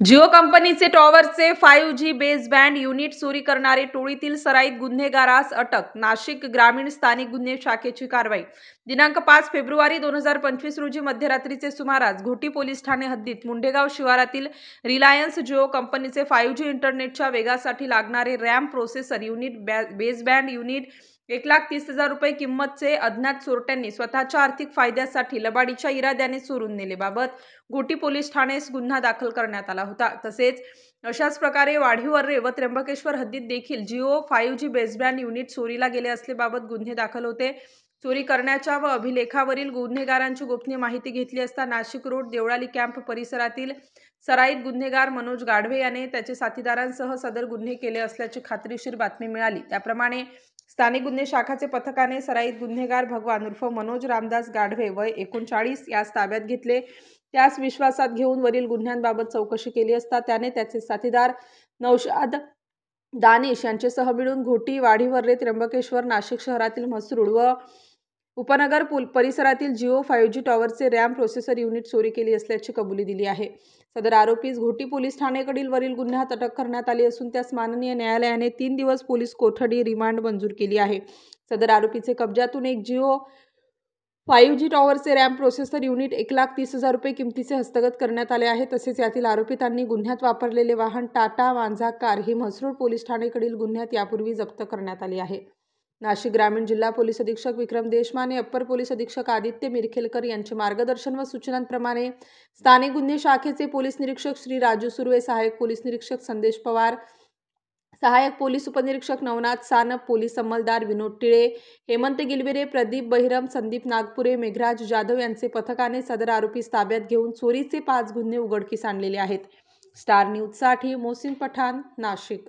जिओ कंपनीचे टॉवरचे 5G baseband unit चोरी करणारे टोळीतील सराईत गुन्हेगारास अटक. नाशिक ग्रामीण स्थानिक गुन्हे शाखेची कारवाई. दिनांक 5 फेब्रुवारी 2025 रोजी मध्यरात्रीचे सुमारास घोटी पोलीस ठाणे हद्दीत मुंडेगाव शिवारातील रिलायन्स जिओ कंपनीचे 5G इंटरनेटच्या वेगासाठी लागणारे RAM processor unit baseband unit 1,30,000 रुपये किंमतचे अज्ञात चोरट्यांनी स्वतःच्या आर्थिक फायद्यासाठी लबाडीच्या इराद्याने चोरून नेल्याबाबत घोटी पोलीस ठाणेस गुन्हा दाखल करण्यात आला होता. तसेच अशाच प्रकारे वाढीवर्रे व त्र्यंबकेश्वर हद्दीत देखील जिओ 5G बेसबँड युनिट चोरीला गेले असल्याबाबत गुन्हे दाखल होते. चोरी करण्याच्या व अभिलेखावरील गुन्हेगारांची गोपनीय माहिती घेतली असता नाशिक रोड देवळाली कॅम्प परिसरातील सराईत गुन्हेगार मनोज गाढवे याने त्याचे साथीदारांसह सदर गुन्हे केले असल्याची खात्रीशीर बातमी मिळाली. त्याप्रमाणे स्थानिक गुन्हे शाखाचे पथकाने सराईत गुन्हेगार भगवान उर्फ मनोज रामदास गाढवे वय 39 यास ताब्यात घेतले. त्यास विश्वासात घेऊन वरील गुन्ह्यांबाबत चौकशी केली असता त्याने त्याचे साथीदार नौशाद दानिश यांच्यासह मिळून घोटी, वाढीवर्रे, त्र्यंबकेश्वर, नाशिक शहरातील म्हसरूळ व उपनगर परिसरातील जिओ 5G टॉवरचे रॅम प्रोसेसर युनिट चोरी केली असल्याची कबुली दिली आहे. सदर आरोपीस घोटी पोलीस ठाणेकडील वरील गुन्ह्यात अटक करण्यात आली असून त्यास माननीय न्यायालयाने 3 दिवस पोलीस कोठडी रिमांड मंजूर केली आहे. सदर आरोपीचे कब्जातून एक जिओ 5G टॉवरचे रॅम प्रोसेसर युनिट 1,30,000 रुपये किमतीचे हस्तगत करण्यात आले आहे. तसेच यातील आरोपितांनी गुन्ह्यात वापरलेले वाहन टाटा मांझा कार ही म्हसरूळ पोलीस ठाणेकडील गुन्ह्यात यापूर्वी जप्त करण्यात आली आहे. नाशिक ग्रामीण जिल्हा पोलीस अधीक्षक विक्रम देशमाने, अप्पर पोलीस अधीक्षक आदित्य मिरखेलकर यांचे मार्गदर्शन व सूचनांप्रमाणे स्थानिक गुन्हे शाखेचे पोलीस निरीक्षक श्री राजू सुर्वे, सहाय्यक पोलीस निरीक्षक संदेश पवार, सहाय्यक पोलीस उपनिरीक्षक नवनाथ सानप, पोलीस अंमलदार विनोद टिळे, हेमंत गिलबिरे, प्रदीप बहिरम, संदीप नागपुरे, मेघराज जाधव यांचे पथकाने सदर आरोपीस ताब्यात घेऊन चोरीचे 5 गुन्हे उघडकीस आणलेले आहेत. स्टार न्यूजसाठी मोहसिन पठाण, नाशिक.